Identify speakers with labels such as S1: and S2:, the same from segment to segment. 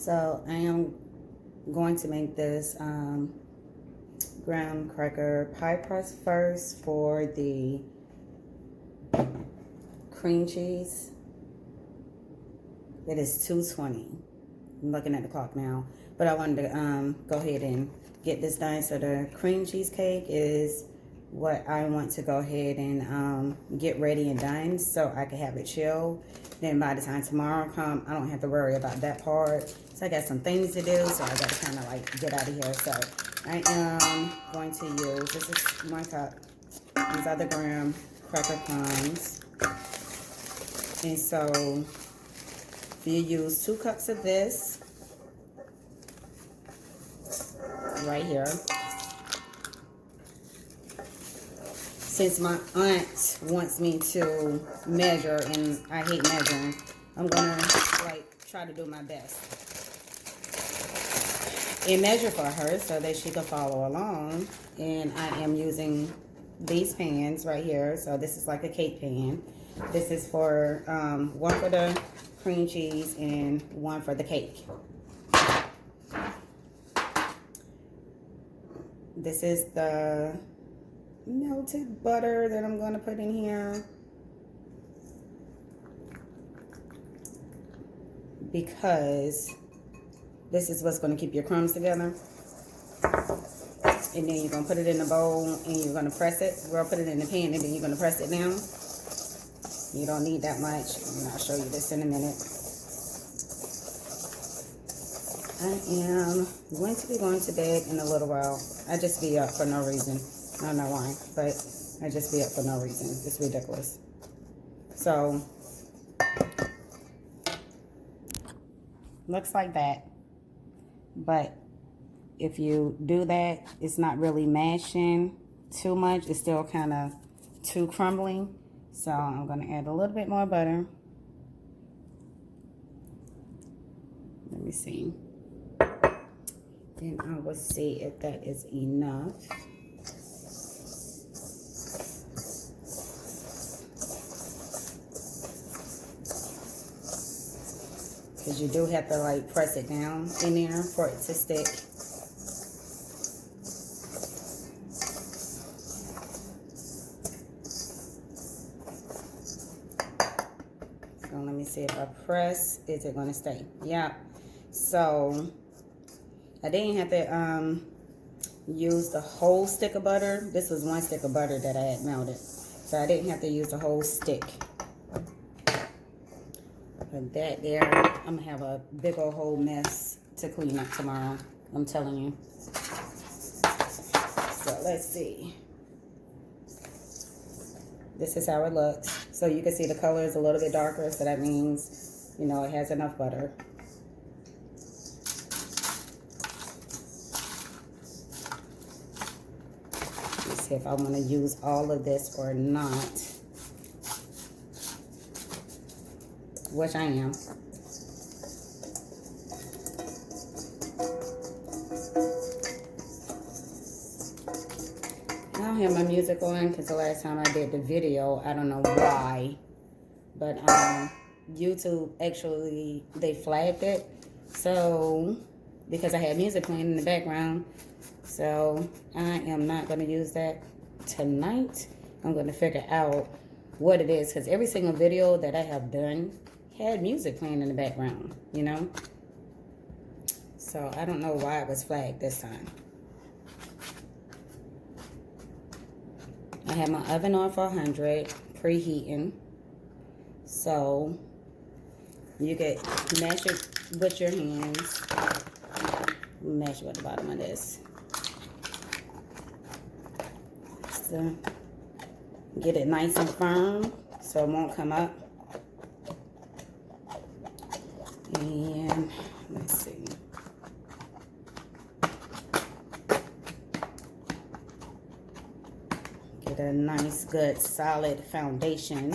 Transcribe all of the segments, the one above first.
S1: So I am going to make this graham cracker pie crust first for the cream cheese. It is 2:20. I'm looking at the clock now, but I wanted to go ahead and get this done. So the cream cheesecake is what I want to go ahead and get ready and done so I can have it chill. Then by the time tomorrow comes, I don't have to worry about that part. So I got some things to do, so I got to kind of like get out of here. So I am going to use, this is my cup, these are the graham cracker crumbs. And so you use 2 cups of this right here. Since my aunt wants me to measure and I hate measuring, I'm gonna like try to do my best and measure for her so that she can follow along. And I am using these pans right here. So this is like a cake pan. This is for one for the cream cheese and one for the cake. This is the melted butter that I'm going to put in here because this is what's going to keep your crumbs together. And then you're going to put it in the bowl and you're going to press it. We'll put it in the pan and then you're going to press it down. You don't need that much. And I'll show you this in a minute. I am going to be going to bed in a little while. I just be up for no reason. I don't know why, but I just be up for no reason. It's ridiculous. So, looks like that. But if you do that, it's not really mashing too much. It's still kind of too crumbling. So I'm going to add a little bit more butter. Let me see. Then I will see if that is enough. Because you do have to like press it down in there for it to stick. So let me see if I press, is it going to stay? Yeah. So I didn't have to use the whole stick of butter. This was 1 stick of butter that I had melted. So I didn't have to use the whole stick. Put that there. I'm going to have a big old whole mess to clean up tomorrow. I'm telling you. So let's see. This is how it looks. So you can see the color is a little bit darker. So that means, you know, it has enough butter. Let's see if I want to use all of this or not. Which I am. I don't have my music on because the last time I did the video, I don't know why, but YouTube actually, they flagged it. So, because I had music playing in the background, so I am not going to use that tonight. I'm going to figure out what it is because every single video that I have done had music playing in the background, you know? So I don't know why it was flagged this time. I have my oven on for 100, preheating. So you can mash it with your hands. Mash it at the bottom of this. So get it nice and firm so it won't come up. And let's see. Get a nice, good, solid foundation.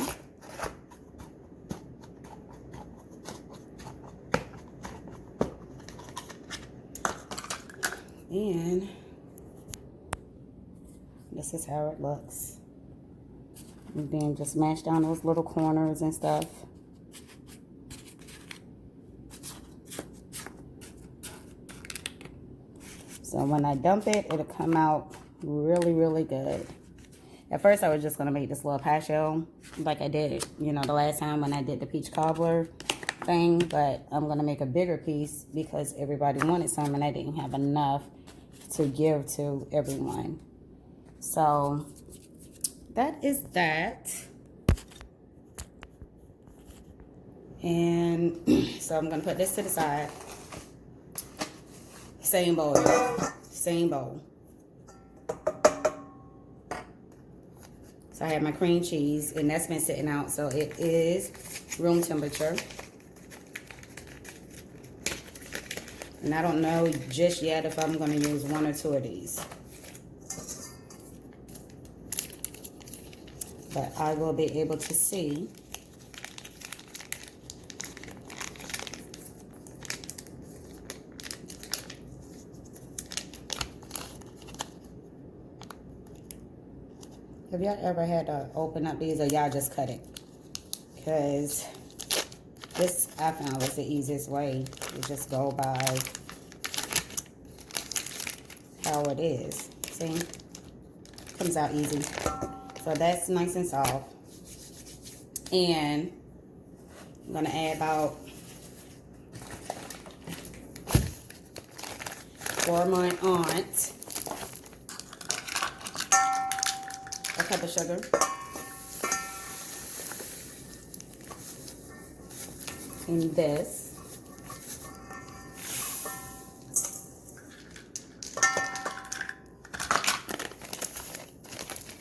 S1: And this is how it looks. And then just mash down those little corners and stuff. So when I dump it, it'll come out really, really good. At first, I was just going to make this little pie shell like I did, you know, the last time when I did the peach cobbler thing. But I'm going to make a bigger piece because everybody wanted some and I didn't have enough to give to everyone. So that is that. And so I'm going to put this to the side. Same bowl, y'all. Same bowl. So I have my cream cheese, and that's been sitting out, so it is room temperature. And I don't know just yet if I'm going to use 1 or 2 of these. But I will be able to see. Have y'all ever had to open up these, or y'all just cut it? Because this, I found, was the easiest way to just go by how it is. See? Comes out easy. So that's nice and soft. And I'm going to add about 4 of my aunt. A cup of sugar. And this.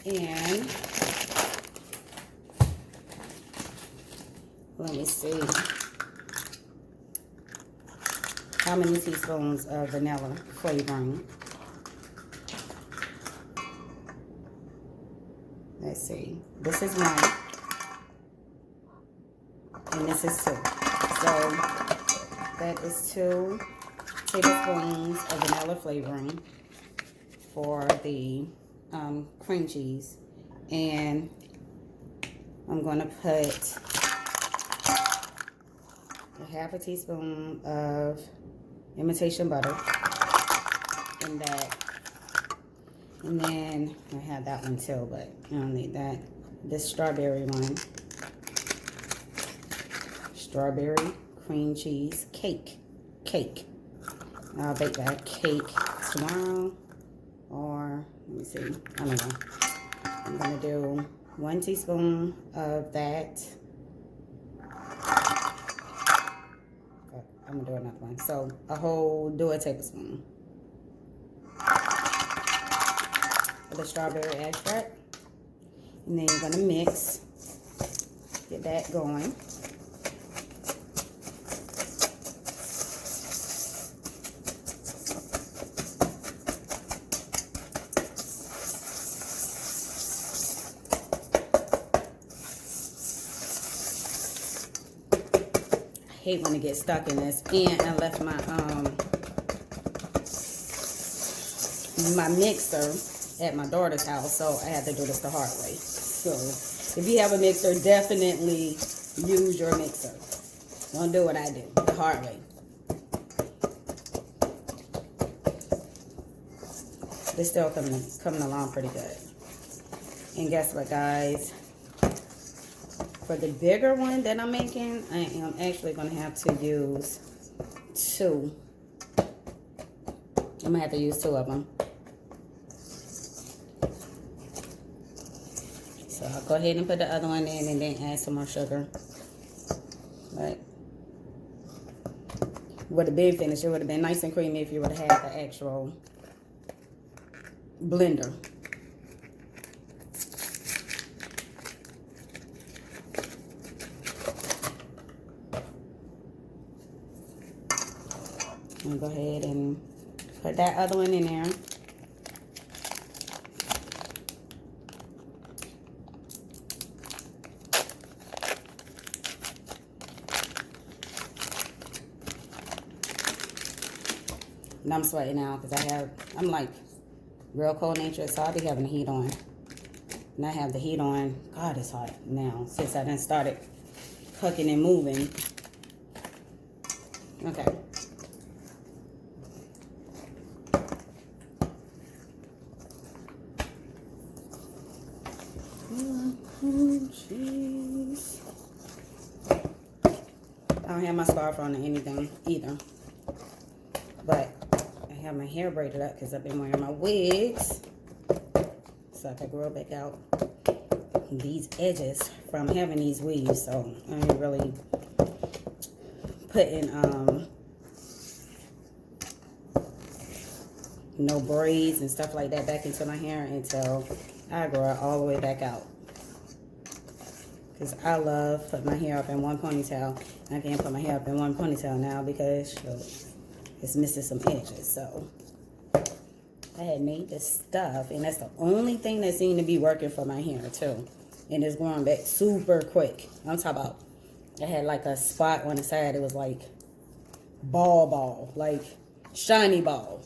S1: And let me see. How many teaspoons of vanilla flavoring? Let's see. This is 1. And this is 2. So that is 2 tablespoons of vanilla flavoring for the cream cheese. And I'm going to put a half a teaspoon of imitation butter in that. And then I have that one too, but I don't need that. This strawberry one. Strawberry cream cheese cake. I'll bake that cake tomorrow. Or, let me see. I don't know. I'm going to do 1 teaspoon of that. I'm going to do another one. So, do a tablespoon. The strawberry extract, and then you're going to mix, get that going. I hate when it gets stuck in this, and I left my mixer at my daughter's house, so I had to do this the hard way. So if you have a mixer, definitely use your mixer. Don't do what I do, the hard way. It's still coming along pretty good. And guess what, guys? For the bigger one that I'm making, I am actually going to have to use 2. I'm going to have to use 2 of them. So I'll go ahead and put the other one in and then add some more sugar. But would have been finished. It would have been nice and creamy if you would have had the actual blender. I'm going to go ahead and put that other one in there. And I'm sweating now because I'm like real cold natured, so I'll be having the heat on. And I have the heat on. God, it's hot now since I done started cooking and moving. Okay. Jeez. I don't have my scarf on or anything either. But I have my hair braided up because I've been wearing my wigs. So I can grow back out these edges from having these weaves. So I ain't really putting no braids and stuff like that back into my hair until I grow it all the way back out. Because I love putting my hair up in one ponytail. I can't put my hair up in one ponytail now because it's missing some edges. So I had made this stuff, and that's the only thing that seemed to be working for my hair too. And it's growing back super quick. I'm talking about, I had like a spot on the side. It was like ball, like shiny ball.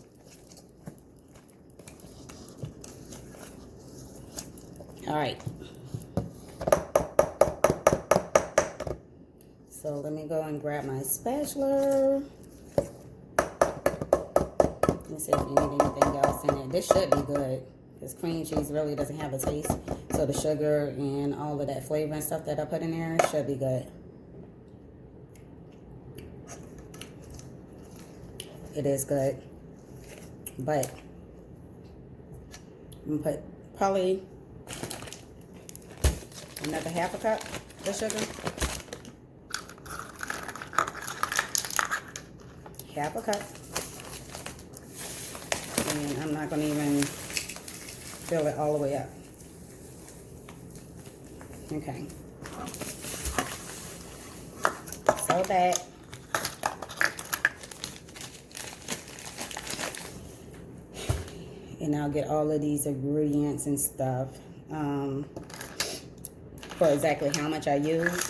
S1: All right. So let me go and grab my spatula. Let me see if you need anything else in it. This should be good because cream cheese really doesn't have a taste. So the sugar and all of that flavor and stuff that I put in there should be good. It is good. But I'm going to put probably another half a cup of sugar. Half a cup. And I'm not going to even fill it all the way up. Okay. So that and I'll get all of these ingredients and stuff for exactly how much I use.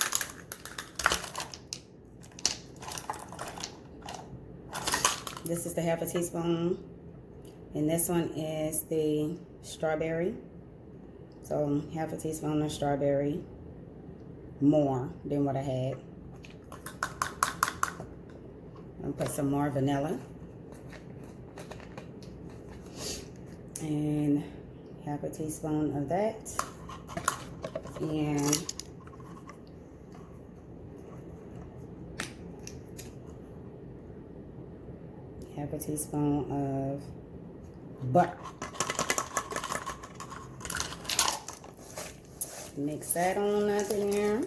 S1: This is the half a teaspoon, and this one is the strawberry. So half a teaspoon of strawberry, more than what I had. I'll put some more vanilla. And half a teaspoon of that. And half a teaspoon of butter. Mix that on up in there.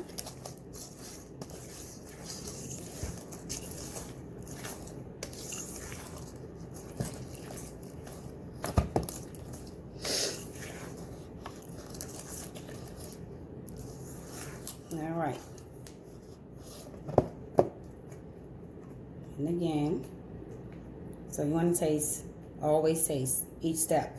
S1: All right. And again, so you want to taste, always taste each step.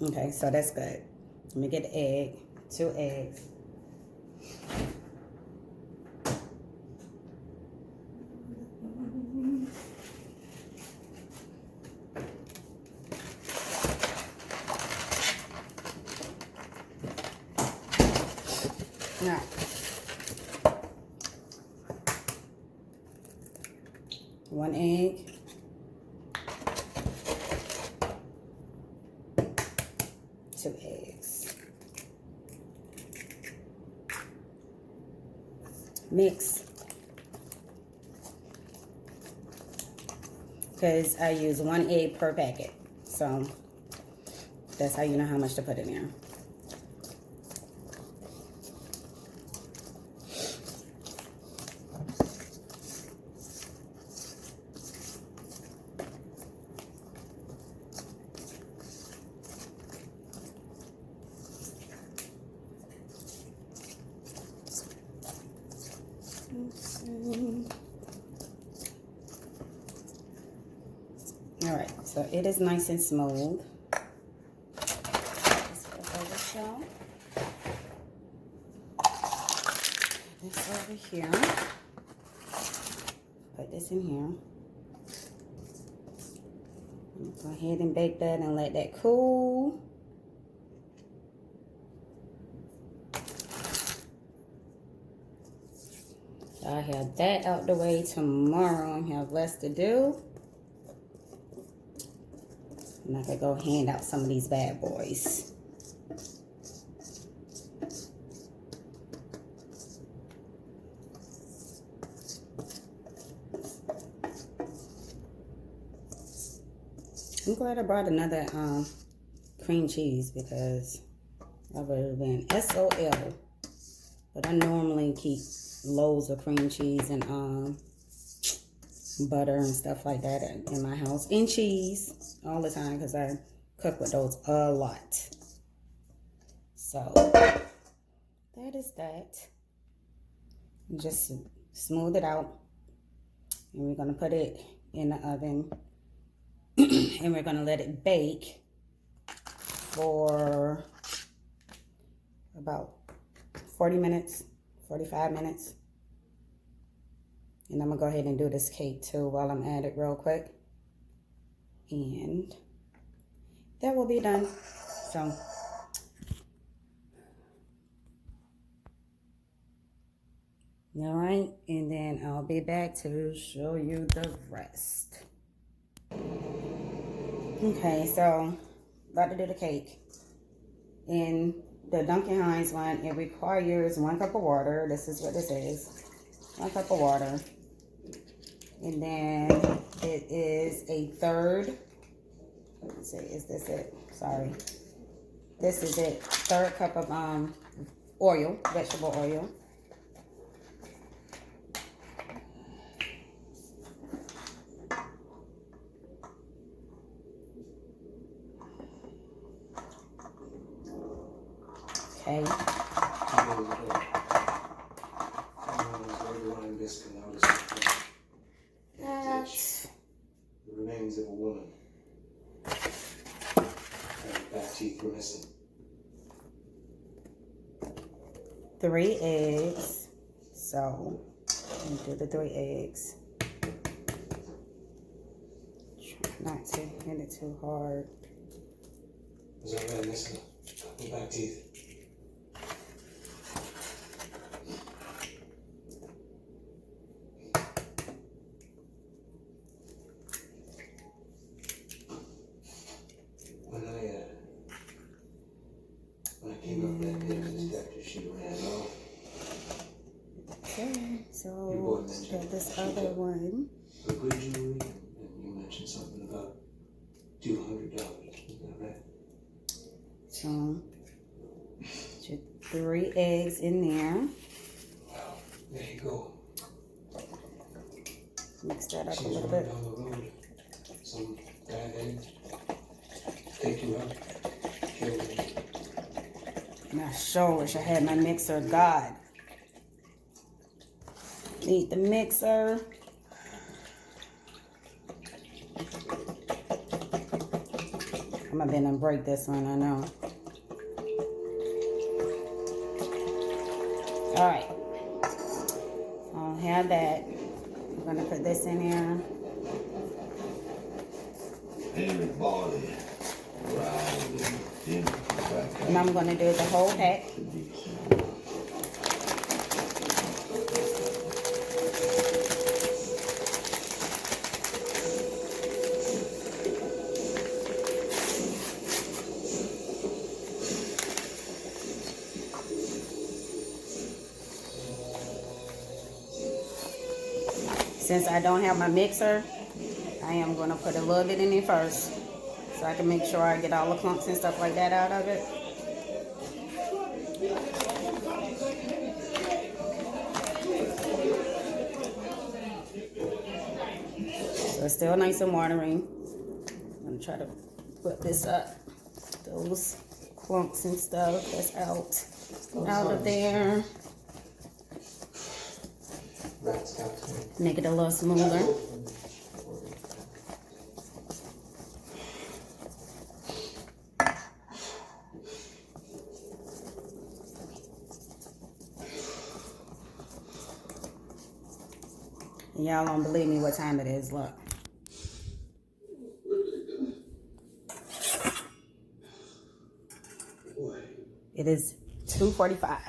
S1: Okay, so that's good. Let me get the egg, 2 eggs. Now, 1 egg. 2 eggs. Mix. Because I use 1 egg per packet. So that's how you know how much to put in there. All right, so it is nice and smooth. This over here. Put this in here. Go ahead and bake that and let that cool. I have that out the way tomorrow and have less to do. And I could go hand out some of these bad boys. I'm glad I brought another cream cheese because I would have been SOL. But I normally keep loads of cream cheese and butter and stuff like that in my house. And cheese all the time because I cook with those a lot. So that is that. Just smooth it out. And we're going to put it in the oven. And we're going to let it bake for about 40 minutes, 45 minutes. And I'm going to go ahead and do this cake too while I'm at it real quick. And that will be done. So, all right. And then I'll be back to show you the rest. Okay, so about to do the cake. In the Duncan Hines one, it requires 1 cup of water. This is what this is. 1 cup of water. And then it is a third. Let's see, is this it? Sorry. This is it. 3rd cup of oil, vegetable oil. Okay.
S2: The remains of a woman. Back teeth were missing.
S1: 3 eggs. So, do the 3 eggs. Try not to hit it too hard.
S2: Was already missing a couple back teeth. When I came up that day with the detective, she ran off.
S1: Okay, so got this other one.
S2: Liquid jewelry, and you mentioned something about $200. Is that right?
S1: So, put your 3 eggs in there.
S2: Wow, there you go.
S1: Mix that up
S2: She's
S1: a little
S2: running
S1: bit.
S2: down the road. Some bad eggs. Take you out. Kill you.
S1: And I sure wish I had my mixer. God. Need the mixer. I'm gonna bend and break this one, I know. Alright. I'll have that. I'm gonna put this in here.
S3: Everybody
S1: And I'm gonna do the whole pack. Since I don't have my mixer, I am going to put a little bit in it first so I can make sure I get all the clumps and stuff like that out of it. So it's still nice and watery. I'm going to try to put this up. Those clumps and stuff that's out of there. Make it a little smoother. Y'all don't believe me what time it is, look. It is 2:45.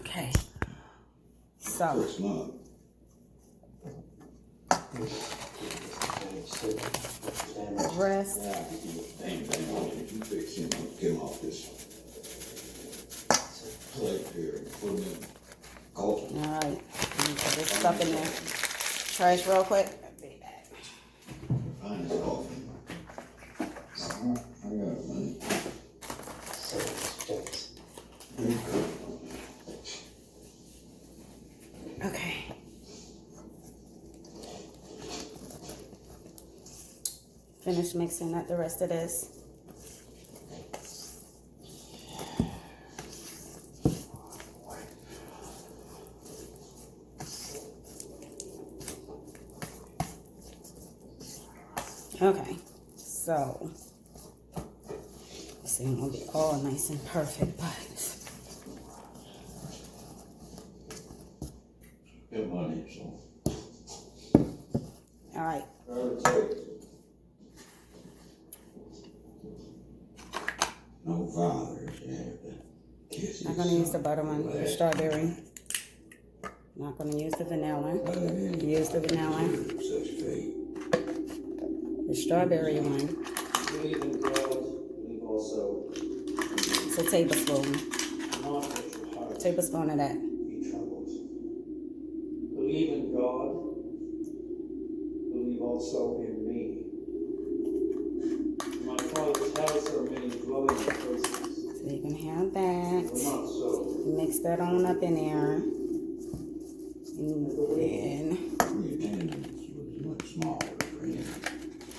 S1: Okay. So The rest.
S3: Yeah, damn, you fix him, get him off this plate here and put him in coffee.
S1: All right. Let me put this stuff in there. Trash real quick.
S3: Find his coffee. I got it, man.
S1: Okay. Finish mixing up the rest of this. Okay, so this ain't gonna be all nice and perfect, but
S3: Good money, so.
S1: all right.
S3: No fathers, you have to kiss
S1: Not gonna use the butter one, the strawberry. Not gonna use the vanilla. Use the vanilla.
S3: Such fate.
S1: The strawberry one.
S2: Believe in God, believe also
S1: It's a tablespoon.
S2: not let your heart
S1: Tablespoon of that.
S2: be troubled. Believe in God, believe also in me. In my Father's house are many dwelling places.
S1: So you can have
S2: We're
S1: that.
S2: not so.
S1: Mix that on up in there. And then
S3: Your tendons was much smaller, right?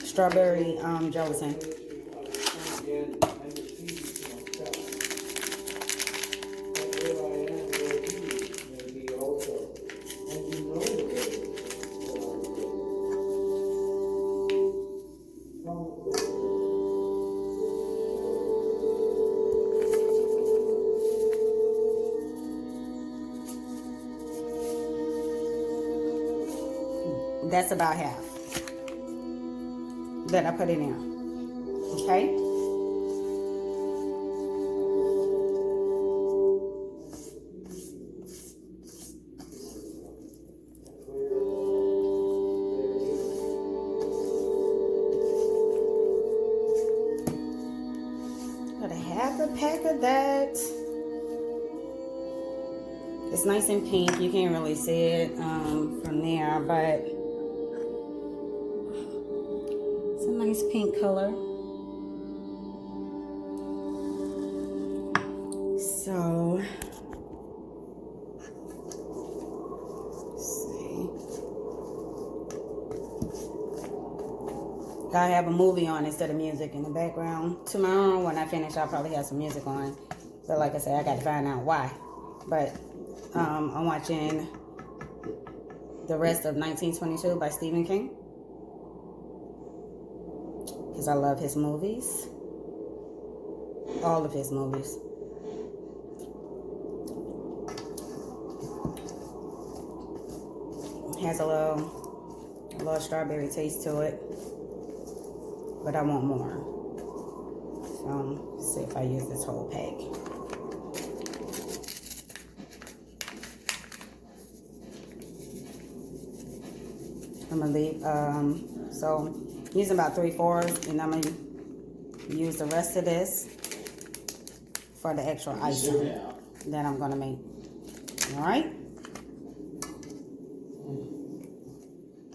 S1: strawberry gelatin.
S2: Again, I'm refusing to myself. But where I am, there he may be also. And you know the way that
S1: That's about half that I put in there. Okay? Got a half a pack of that. It's nice and pink. You can't really see it from there, but it's a nice pink color. So, let's see. I have a movie on instead of music in the background. Tomorrow when I finish, I'll probably have some music on. But like I said, I got to find out why. But I'm watching the rest of 1922 by Stephen King. Because I love his movies. All of his movies. It has a little strawberry taste to it. But I want more. So, let's see if I use this whole pack. I'm gonna leave, so using about 3/4, and I'm gonna use the rest of this for the extra icing that I'm gonna make. All right?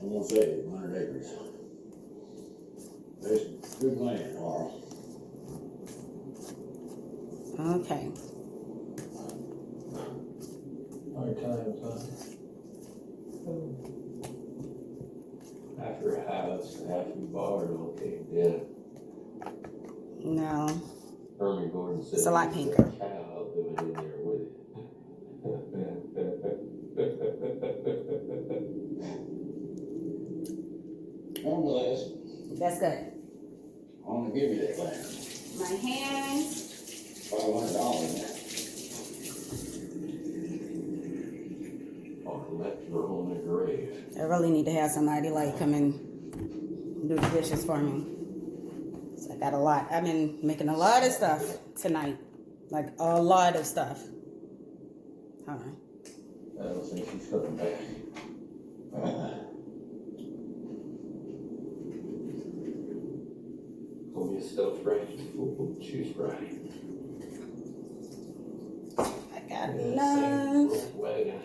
S3: I'm gonna say 100 acres. There's good land, Carl.
S1: Okay.
S2: hard times, huh?
S3: After a house, after the bar, okay, yeah.
S1: No.
S3: Herman Gordon said.
S1: It's a lot pinker.
S3: Cow living in there with it. One glass.
S1: That's good.
S3: I'm gonna give you that glass.
S1: My hands.
S3: $500. I'll collect her on the grave.
S1: I really need to have somebody like come and do the dishes for me. So I got a lot. I've been making a lot of stuff tonight. Like a lot of stuff. Hold on.
S3: I don't think she's coming back.
S2: Call me a stuffed Frankie. Choose Frankie.
S1: I got love.
S2: Wagon.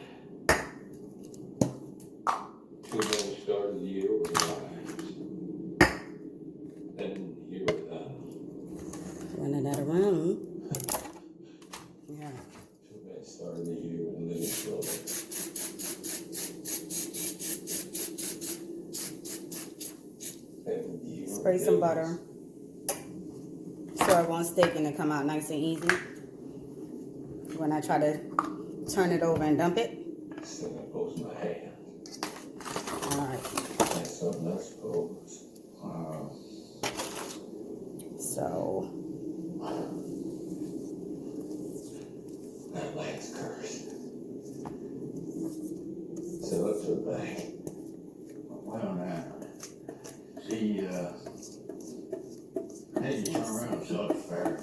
S2: 2 million start of the year with lives. And here with
S1: Running out of room. Yeah.
S2: 2 million start of the year and living slowly.
S1: Spray some butter so it won't stick and it come out nice and easy when I try to turn it over and dump it.
S2: Still gonna post my hand.
S1: Alright.
S2: That's something I suppose.
S1: So
S2: That land's cursed. So up to the bank.
S3: Well, now, see, maybe turn around and sell the ferret.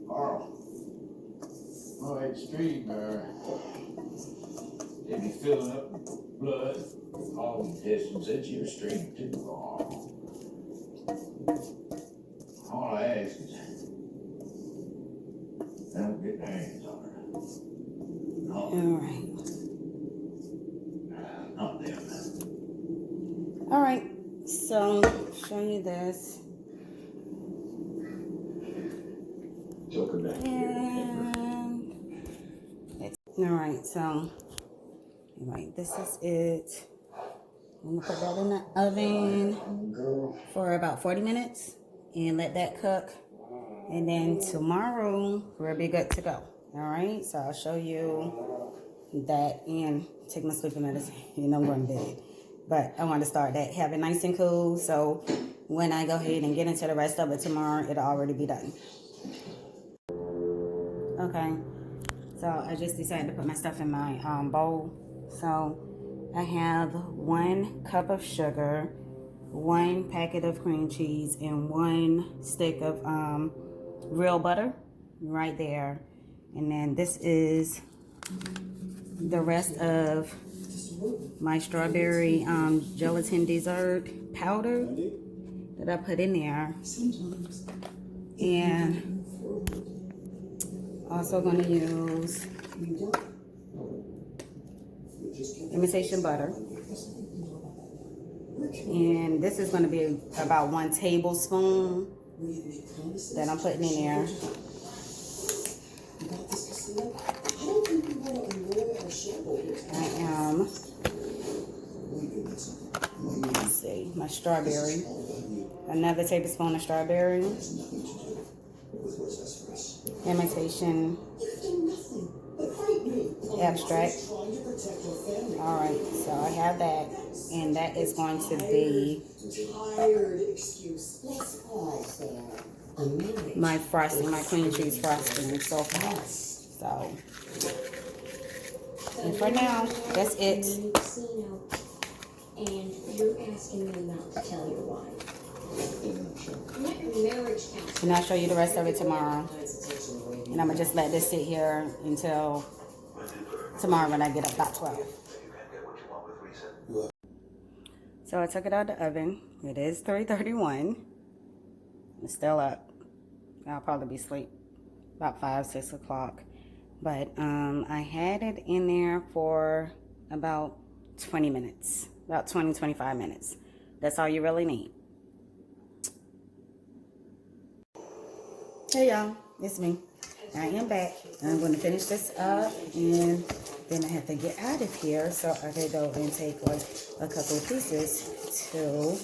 S3: Carl. Oh, that stream, they be filling up with blood. All the distance into your stream too long. All I ask is, don't get their hands on her. No,
S1: alright.
S3: not them.
S1: Alright. So show you this.
S2: Joker back here.
S1: And alright, so anyway, this is it. I'm gonna put that in the oven for about 40 minutes and let that cook. And then tomorrow we'll be good to go. Alright, so I'll show you that and take my sleeping medicine. You know, I'm going to bed. But I want to start that. Have it nice and cool so when I go ahead and get into the rest of it tomorrow, it'll already be done. Okay, so I just decided to put my stuff in my bowl. So I have 1 cup of sugar, 1 packet of cream cheese, and 1 stick of real butter right there. And then this is the rest of my strawberry gelatin dessert powder that I put in there. And also going to use imitation butter. And this is going to be about 1 tablespoon that I'm putting in there. I am, let's see, my strawberry. Another tablespoon of strawberry. Imitation extract. Alright, so I have that. And that is going to be my frosting, my cream cheese frosting so far. So, and for now, that's it.
S4: And you're asking me not to tell your wife. Marriage counseling.
S1: And I'll show you the rest of it tomorrow. And I'm going to just let this sit here until tomorrow when I get up about 12. So I took it out of the oven. It is 3:31. It's still up. I'll probably be asleep about 5, 6 o'clock. But I had it in there for about 20 minutes. About 20, 25 minutes. That's all you really need. Hey y'all, it's me. I am back. I'm going to finish this up and then I have to get out of here so I can go and take like a couple of pieces to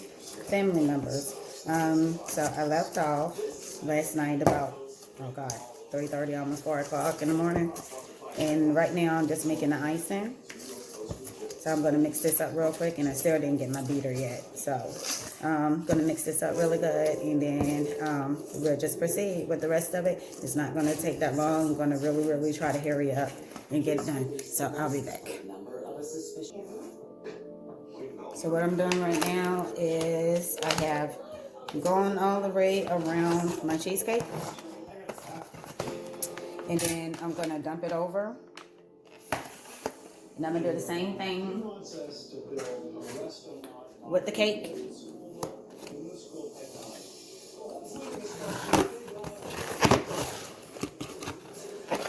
S1: family members. So I left off last night about, oh God, 3:30, almost 4 o'clock in the morning. And right now I'm just making the icing. So I'm going to mix this up real quick, and I still didn't get my beater yet. So I'm going to mix this up really good, and then we'll just proceed with the rest of it. It's not going to take that long. I'm going to really, really try to hurry up and get it done. So I'll be back. So what I'm doing right now is I have gone all the way around my cheesecake. And then I'm going to dump it over. And I'm going to do the same thing with the cake.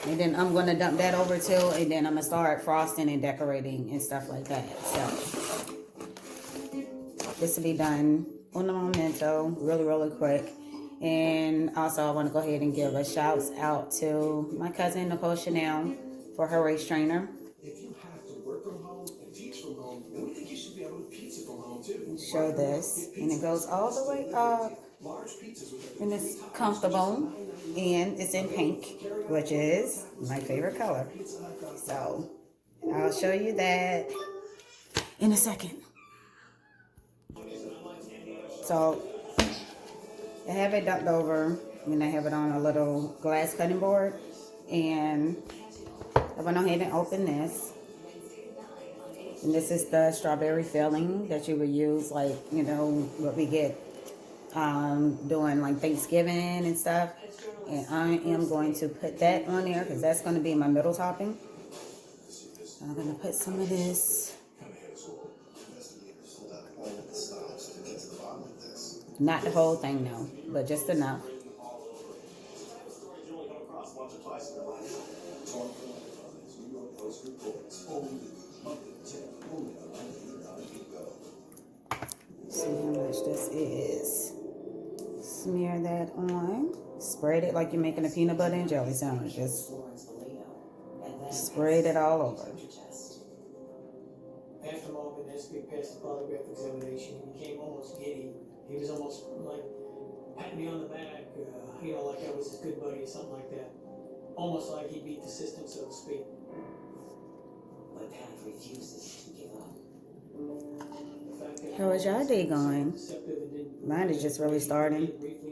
S1: And then I'm going to dump that over too. And then I'm going to start frosting and decorating and stuff like that. So this will be done on the momento, really, really quick. And also I want to go ahead and give a shout out to my cousin Nicole Chanel for her race trainer.
S5: If you have to work from home and teach from home, then we think you should be able to pizza from home too.
S1: Show this, and it goes all the way up, and it's comfortable, and it's in pink, which is my favorite color. So I'll show you that in a second. So I have it dumped over, and I have it on a little glass cutting board, and I went ahead and opened this. And this is the strawberry filling that you would use, like, you know, what we get doing like Thanksgiving and stuff. And I am going to put that on there because that's going to be my middle topping. I'm going to put some of this. Not the whole thing, no, but just enough. See how much this is. Smear that on. Spread it like you're making a peanut butter and jelly sandwich. Just spread it all over.
S6: After Marvin Nesbitt passed the polygraph examination, he became almost giddy. He was almost like patting me on the back, you know, like I was his good buddy or something like that. Almost like he beat the system, so to speak.
S7: But Pat refuses to give up.
S1: How is your day going? Mine is just really starting.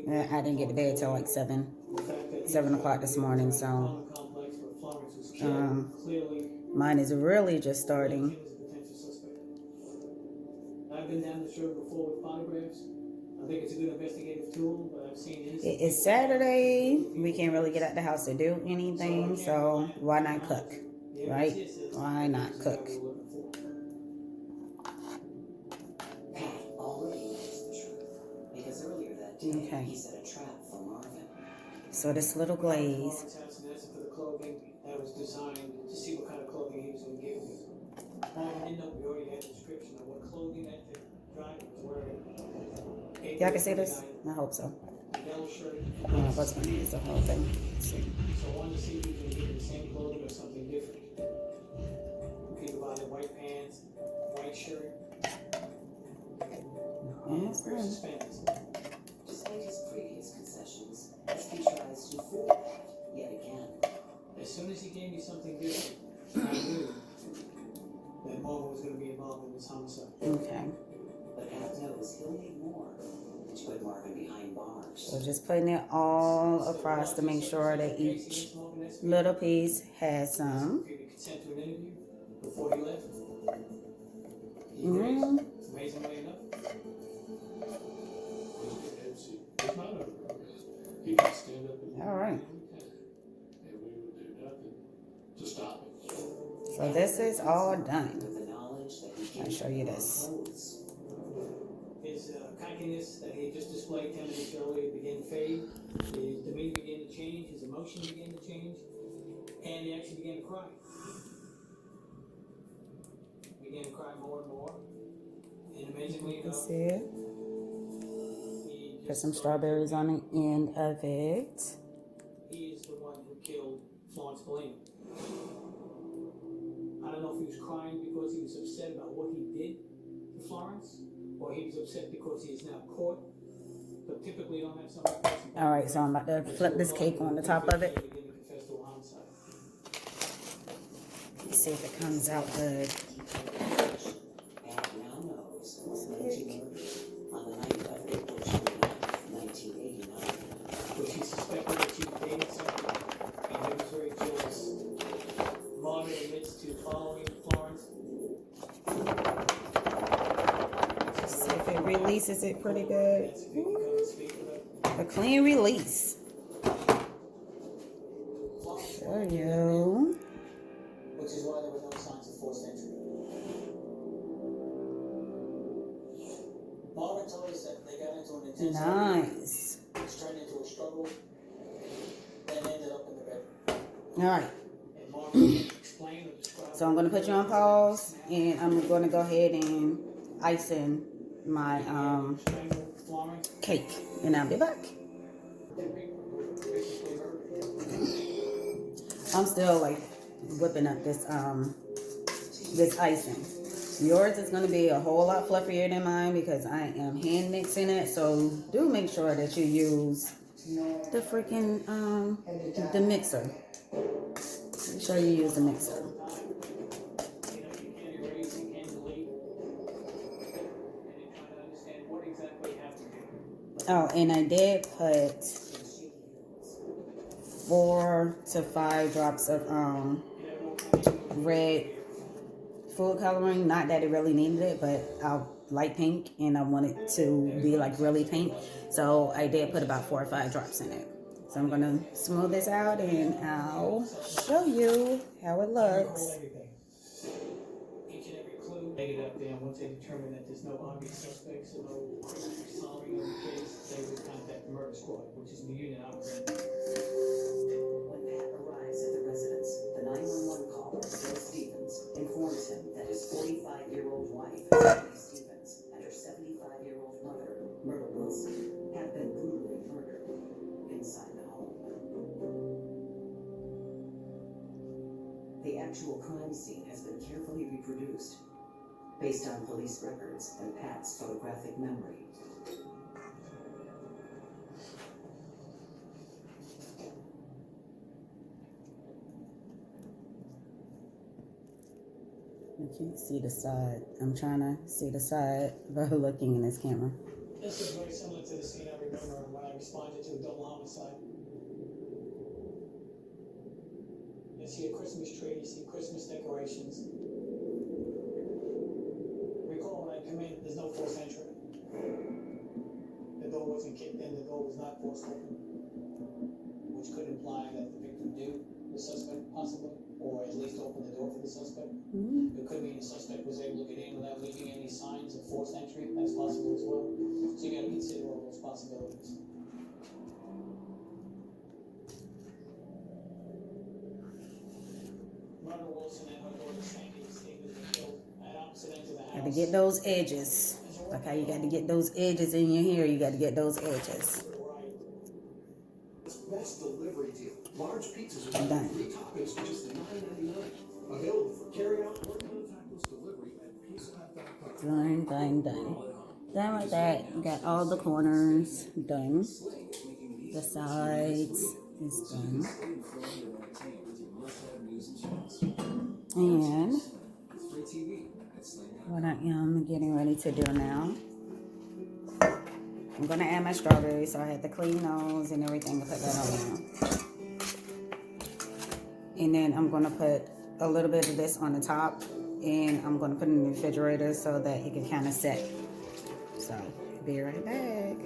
S1: I didn't get to bed till like 7 o'clock this morning, so mine is really just starting.
S6: I've been down this road before with polygraphs. I think it's a good investigative tool, but I've seen it.
S1: It's Saturday. We can't really get out the house to do anything, so why not cook, right? Why not cook?
S7: Pat already knows the truth because earlier that day
S1: Okay.
S7: he set a trap for Marvin.
S1: So this little glaze.
S6: Marvin's house and asked him for the clothing that was designed to see what kind of clothing he was going to give me. Marvin didn't know we already had a description of what clothing that the driver was wearing.
S1: Y'all can see this? I hope so.
S6: Yellow shirt.
S1: I don't know if I was going to use the whole thing. Let's see.
S6: So I wanted to see if he was going to give me the same clothing or something different. We could buy the white pants, white shirt, and
S1: That's
S6: pair of
S1: good.
S6: suspenders.
S7: Despite his previous concessions, SB tries to fool Pat yet again.
S6: As soon as he gave me something different, I knew that Marvin was going to be involved in this homicide.
S1: Okay.
S7: But Pat knows he'll need more to put Marvin behind bars.
S1: So just putting it all across to make sure that each little piece has some.
S6: Give me consent to an interview before he left. He
S1: Mm-hmm.
S6: agreed. Amazingly enough.
S2: It's not over. He can stand up and
S1: All right.
S2: and we would do nothing to stop it.
S1: So this is all done.
S7: With the knowledge that he
S1: I'll
S7: can
S1: show you this.
S7: clothes.
S6: His cockiness that he had just displayed 10 minutes earlier began to fade. His demeanor began to change. His emotion began to change. And he actually began to cry. He began to cry more and more. And amazingly
S1: You
S6: enough,
S1: see it?
S6: he
S1: Put
S6: just
S1: some strawberries on the end of it.
S6: he is the one who killed Florence Bellini. I don't know if he was crying because he was upset about what he did to Florence, or he was upset because he is now caught. But typically, you don't have somebody.
S1: All right, so I'm about to flip this cake on the top of it. Let's see if it comes out good.
S7: Pat now knows was alleged murder on the night of April 29th, 1989.
S6: But she suspected that she was dating someone, and he was very jealous. Marvin admits to following Florence.
S1: See if it releases it pretty good.
S6: That's if he can come and speak with her.
S1: A clean release. Show you.
S6: Which is why there were no signs of forced entry. Marvin told us that they got into an intense
S1: Nice.
S6: which turned into a struggle.
S1: All right.
S6: And Mark can explain or describe.
S1: So I'm gonna put you on pause, and I'm gonna go ahead and icing my cake, and I'll be back. I'm still like whipping up this icing. Yours is gonna be a whole lot fluffier than mine because I am hand mixing it. So do make sure that you use the freaking the mixer. Make sure you use the mixer. Oh, and I did put 4 to 5 drops of red food coloring. Not that it really needed it, but I like pink and I want it to be like really pink. So I did put about 4 or 5 drops in it. So I'm gonna smooth this out and I'll show you how it looks.
S6: Each and every clue made it up there, and once they determine that there's no obvious suspects or no solving of the case, they would contact the murder squad, which is the unit operating.
S7: When Pat arrives at the residence, the 911 caller, Bill Stevens, informs him that his 45-year-old wife, Sandy Stevens, and her 75-year-old mother, Myrtle Wilson, have been brutally murdered inside the home. The actual crime scene has been carefully reproduced based on police records and Pat's photographic memory.
S1: I can't see the side. I'm trying to see the side by looking in this camera.
S6: This is very similar to the scene I remember when I responded to a double homicide. You see a Christmas tree, you see Christmas decorations. Recall when I come in, there's no forced entry. The door wasn't kicked in, the door was not forced open, which could imply that the victim knew the suspect possibly, or at least opened the door for the suspect. It could mean the suspect was able to get in without leaving any signs of forced entry. That's possible as well. So you got to consider all those possibilities. Myrtle Wilson and her daughter Sandy Stevens were killed at opposite ends of the house.
S1: Got to get those edges. Like how you got to get those edges in your hair, you got to get those edges.
S5: Best delivery deal. Large pizzas with
S1: Done.
S5: 3 toppings for just $9.99. Available for carryout or contactless delivery at pizzahut.com.
S1: Done. Done with that. You got all the corners done. The sides is done. And what I am getting ready to do now, I'm gonna add my strawberries, so I had to clean those and everything to put that on there. And then I'm gonna put a little bit of this on the top, and I'm gonna put it in the refrigerator so that it can kind of set. So, be right back.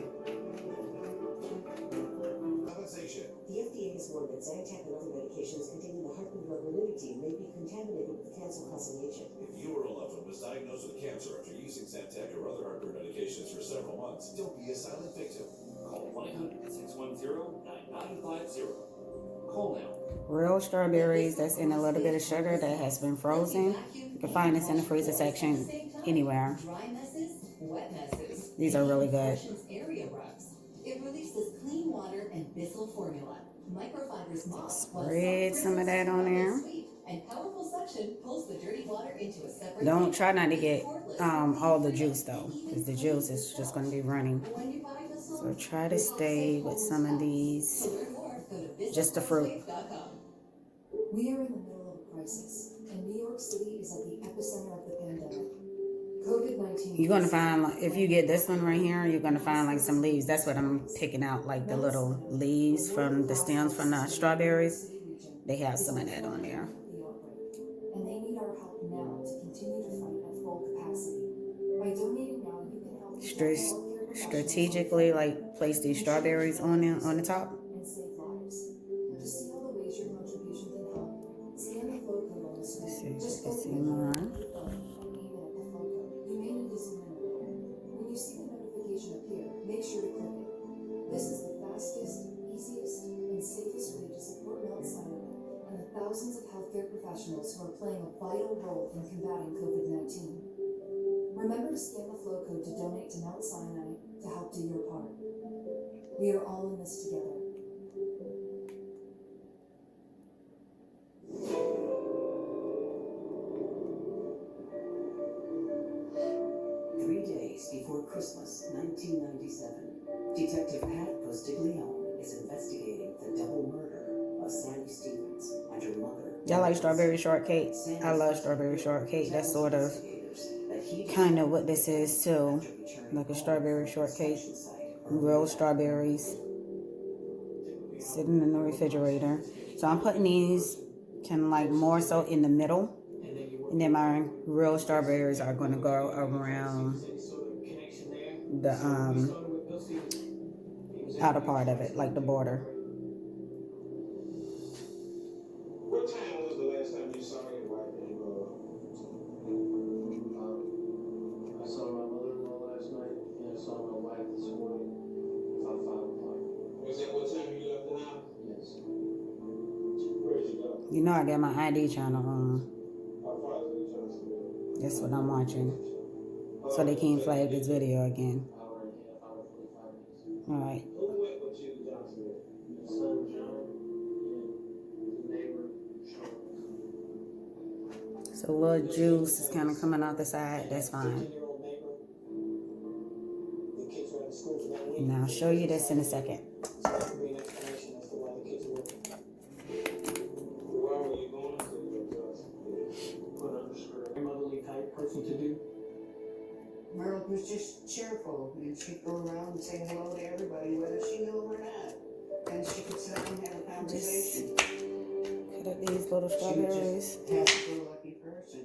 S8: The FDA has warned that Zantac and other medications containing the heartbeat drug ranitidine may be contaminated with cancer-causing agent.
S9: If you or a loved one was diagnosed with cancer after using Zantac or other heartburn medications for several months, don't be a silent victim. Call 1-800-610-9950. Call now.
S1: Real strawberries that's in a little bit of sugar that has been frozen. You can find this in the freezer section anywhere.
S10: Dry messes, wet messes.
S1: These are really good.
S10: Area rubs. It releases clean water and Bissell formula. Microfibers mop.
S1: Spread some of that on there.
S10: And powerful suction pulls the dirty water into a separate.
S1: Don't try not to get all the juice though, because the juice is just going to be running. So try to stay with some of these, just the fruit.
S8: We are in the middle of a crisis, and New York City is at the epicenter of the pandemic. COVID-19.
S1: You're going to find, like, if you get this one right here, you're going to find like some leaves. That's what I'm picking out, like the little leaves from the stems from the strawberries. They have some of that on there.
S8: And they need our help now to continue to fight at full capacity. By donating now, you can help
S1: strategically, like, place these strawberries on the top.
S8: and save lives. To see all the ways your contribution can help, scan the flow code on the screen.
S1: Let's see if
S8: Just
S1: you can see
S8: open
S1: more.
S8: it and aim it at the flow code. You may need to zoom in a little. When you see the notification appear, make sure to click it. This is the fastest, easiest, and safest way to support Mount Sinai and the
S10: thousands of healthcare professionals who are playing a vital role in combating COVID-19. Remember to scan the flow code to donate to Mount Sinai to help do your part. We are all in this together.
S7: Before Christmas, 1997, Detective Pat Postiglione is investigating the double murder of Sandy Stevens and her mother.
S1: Y'all like strawberry shortcake? I love strawberry shortcake. That's sort of kind of what this is too. Like a strawberry shortcake. Real strawberries sitting in the refrigerator. So I'm putting these kind of like more so in the middle. And then my real strawberries are going to go around the outer part of it, like the border.
S5: What time was the last time you saw your wife? I saw my mother-in-law last night, and I saw my wife this morning about 5 o'clock. Was that what time you left the house? Yes. Where did you go?
S1: You know I got my ID channel on.
S5: How far is it trying to do?
S1: That's what I'm watching. So they can't flag this video again.
S5: Hour and a half, hour 45 minutes.
S1: Alright.
S5: Who went with you to Johnsonville? Your son John and the neighbor Sean.
S1: So a little juice is kind of coming out the side. That's fine. And I'll show you this in a second.
S5: Where were you going to? Put underscore. Motherly type person to do.
S7: Merle was just cheerful, and she'd go around and say hello to everybody, whether she knew them or not. And she could sit down and have a conversation.
S1: Cut up these little strawberries.
S7: She was just a happy-go-lucky person.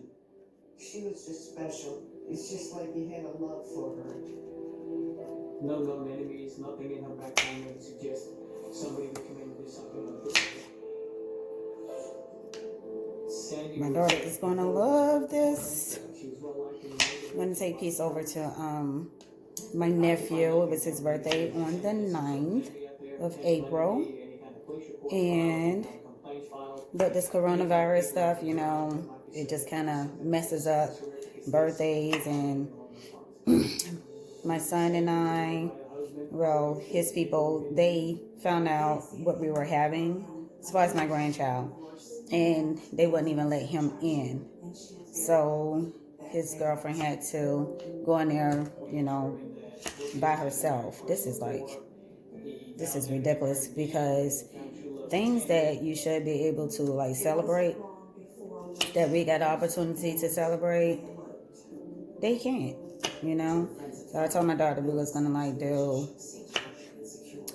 S7: She was just special. It's just like you had a love for her.
S6: No known enemies, nothing in her background that would suggest somebody would come in and do something like this. Sandy
S1: My daughter is going to love this.
S6: She was well liked in the neighborhood.
S1: I'm going to take peace over to my nephew. It was his birthday on the 9th of April. And but this coronavirus stuff, you know, it just kind of messes up birthdays. And my son and I, well, his people, they found out what we were having as far as my grandchild. And they wouldn't even let him in. So his girlfriend had to go in there, you know, by herself. This is ridiculous, because things that you should be able to like celebrate, that we got the opportunity to celebrate, they can't, you know. So I told my daughter we was gonna like do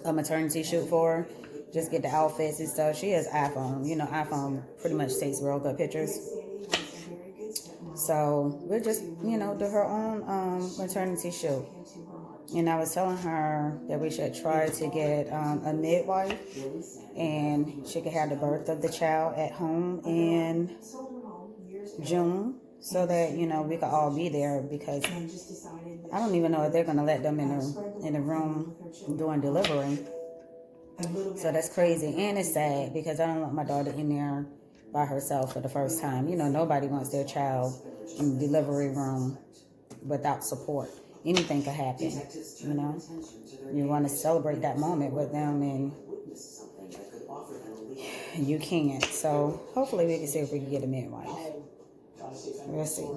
S1: a maternity shoot for her, just get the outfits and stuff. She has iPhone, you know, iPhone pretty much takes real good pictures. So we'll just, you know, do her own maternity shoot. And I was telling her that we should try to get a midwife, and she could have the birth of the child at home in June, so that, you know, we could all be there, because I don't even know if they're going to let them in the room during delivery. So that's crazy. And it's sad, because I don't want my daughter in there by herself for the first time. You know, nobody wants their child in the delivery room without support. Anything could happen, you know. You want to celebrate that moment with them, and you can't. So hopefully we can see if we can get a midwife. We'll see.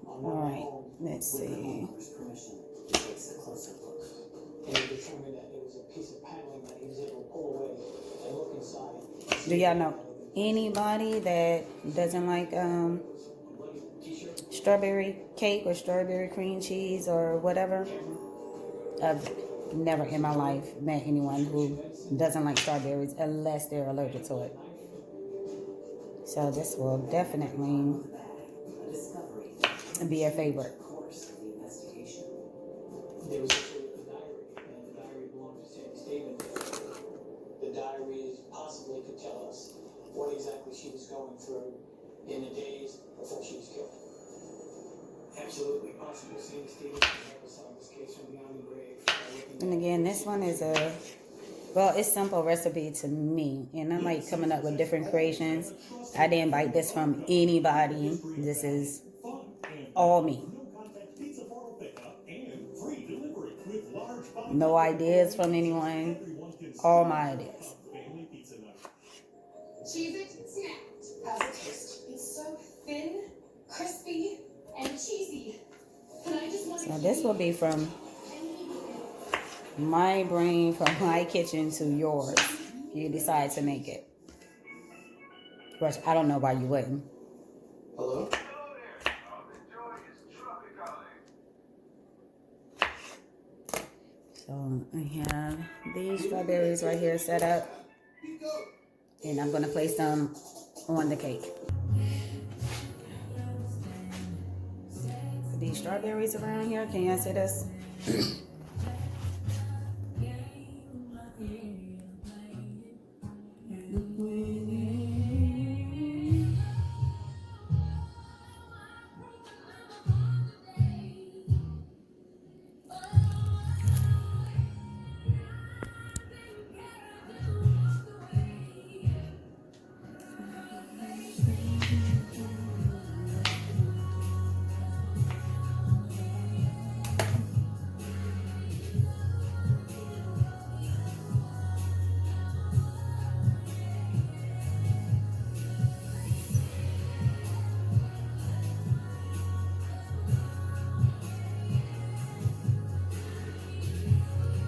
S1: All right, let's see.
S6: And he determined that it was a piece of paneling that he was able to pull away and look inside.
S1: Do y'all know anybody that doesn't like strawberry cake or strawberry cream cheese or whatever? I've never in my life met anyone who doesn't like strawberries unless they're allergic to it. So this will definitely be a favorite.
S6: There was actually a diary, and the diary belonged to Sandy Stevens. The diary possibly could tell us what exactly she was going through in the days before she was killed. Absolutely possible. Sandy Stevens could help us solve this case from beyond the grave by looking
S1: And again, this one is well, it's simple recipe to me. And I like coming up with different creations. I didn't buy this from anybody. This is all me. No ideas from anyone. All my ideas.
S10: Cheese it, snapped. How's it taste? It's so thin, crispy, and cheesy. And I just want
S1: So this will be from my brain, from my kitchen to yours. If you decide to make it. Which I don't know why you wouldn't.
S5: Hello?
S1: So I have these strawberries right here set up. And I'm going to place them on the cake. These strawberries around here, can you see this?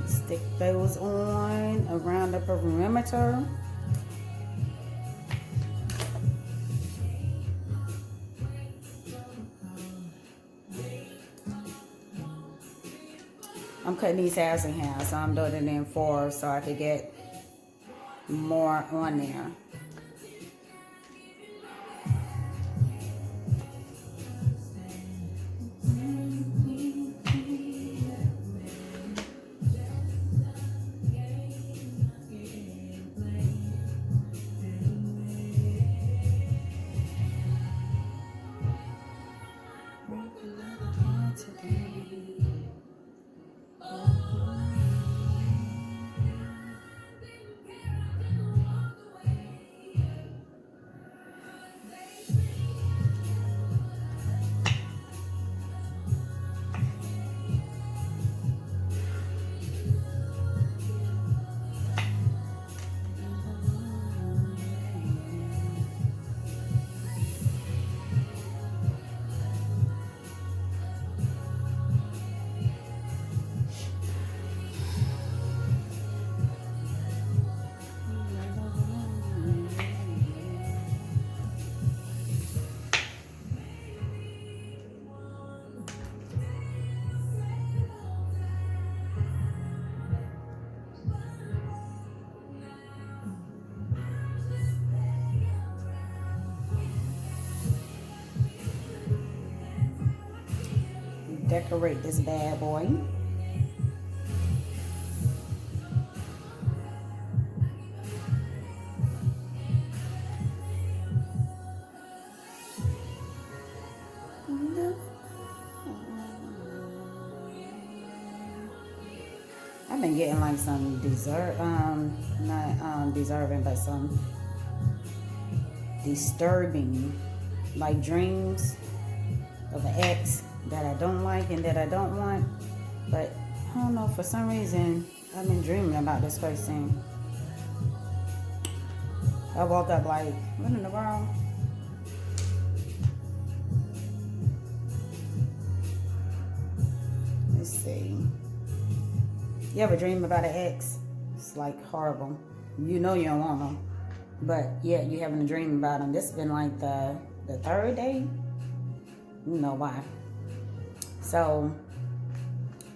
S1: Stick those on around the perimeter. I'm cutting these halves in half, so I'm doing it in 4 so I could get more on there. Decorate this bad boy. I've been getting like some not deserving, but some disturbing, like dreams of an ex that I don't like and that I don't want. But I don't know, for some reason, I've been dreaming about this person. I woke up like, what in the world? Let's see. You ever dream about an ex? It's like horrible. You know you don't want them, but yeah, you having a dream about them. This has been like the 3rd day. You know why. So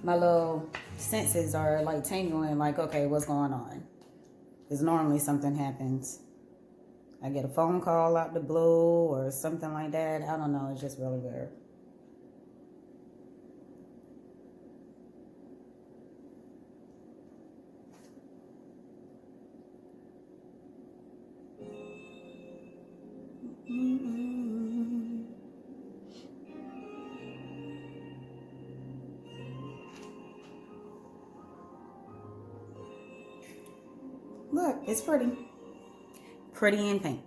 S1: my little senses are like tingling, like, okay, what's going on? Because normally something happens. I get a phone call out the blue or something like that. I don't know. It's just really weird. Look, it's pretty. Pretty in pink.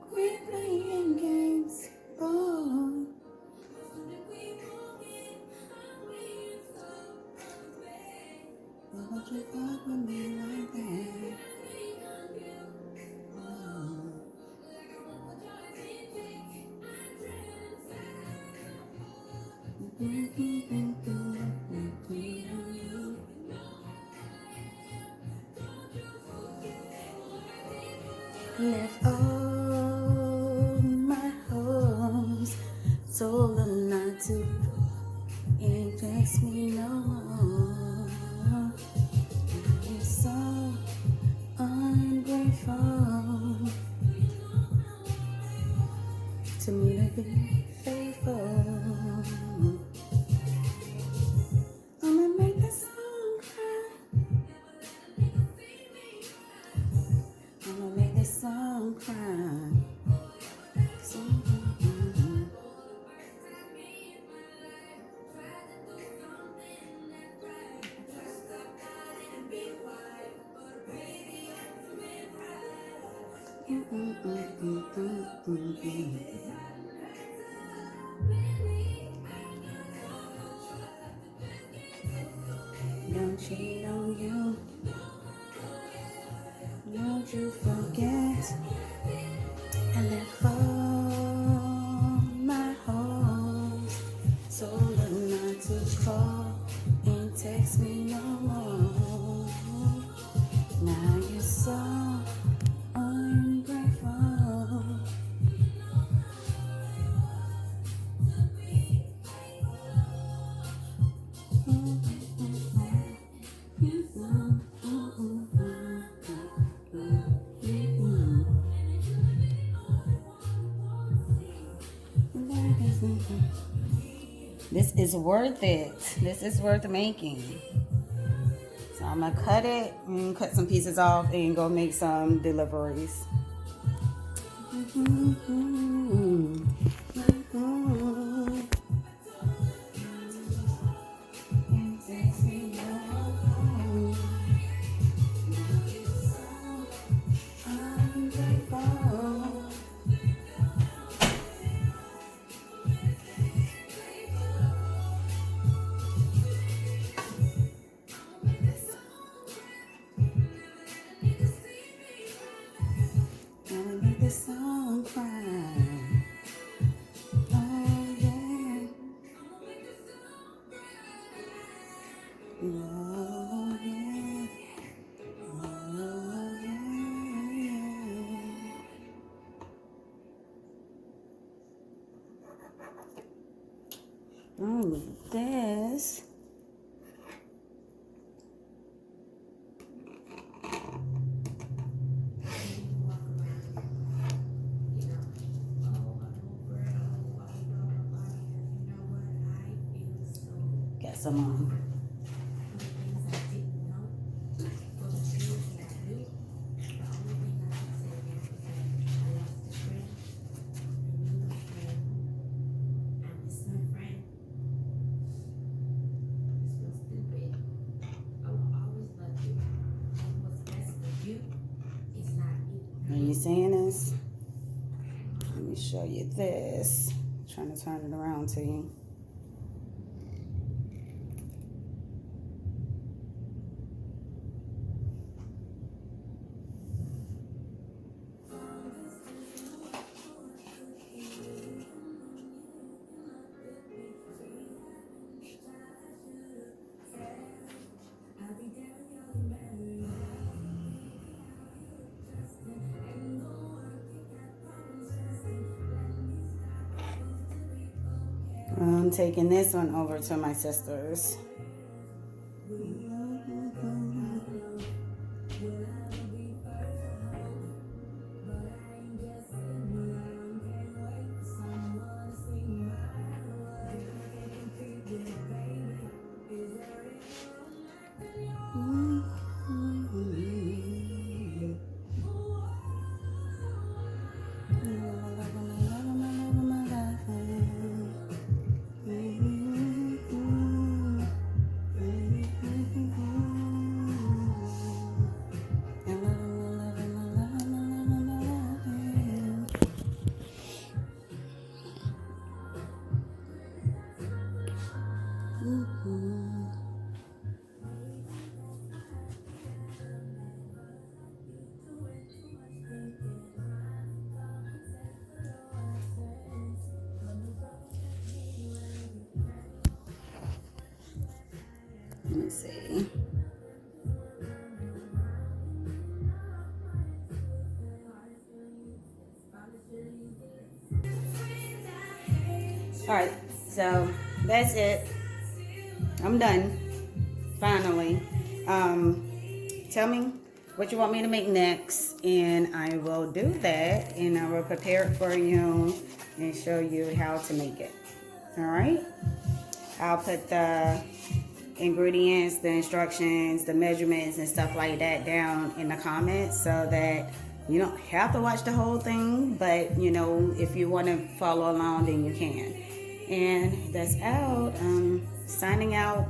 S1: Quit playing games. Oh. Why would you fuck with me like that? Left all my hoes, told them not to, ain't text me no more. You're so ungrateful to me to be faithful. I'ma make this song cry. I'ma make this song cry. Don't cheat on you. Don't you forget. I left all my hoes, told them not to call and text me no more. Now you're so ungrateful. This is worth it. This is worth making. So I'm gonna cut it and cut some pieces off and go make some deliveries. Song cry. Oh yeah. Oh yeah. Oh yeah. Oh, this. Got some on. Are you seeing this? Let me show you this. I'm trying to turn it around to you. I'm taking this one over to my sister's. Let me see. All right, so that's it. I'm done. Finally. Tell me what you want me to make next, and I will do that, and I will prepare it for you and show you how to make it. All right. I'll put the ingredients, the instructions, the measurements, and stuff like that down in the comments so that you don't have to watch the whole thing, but you know, if you want to follow along, then you can. And that's out. Signing out.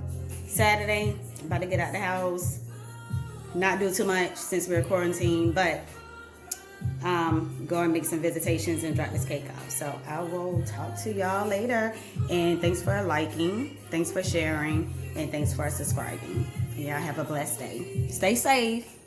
S1: Saturday. About to get out the house. Not do too much since we're quarantined, but go and make some visitations and drop this cake off. So I will talk to y'all later. And thanks for liking. Thanks for sharing. And thanks for subscribing. Y'all have a blessed day. Stay safe.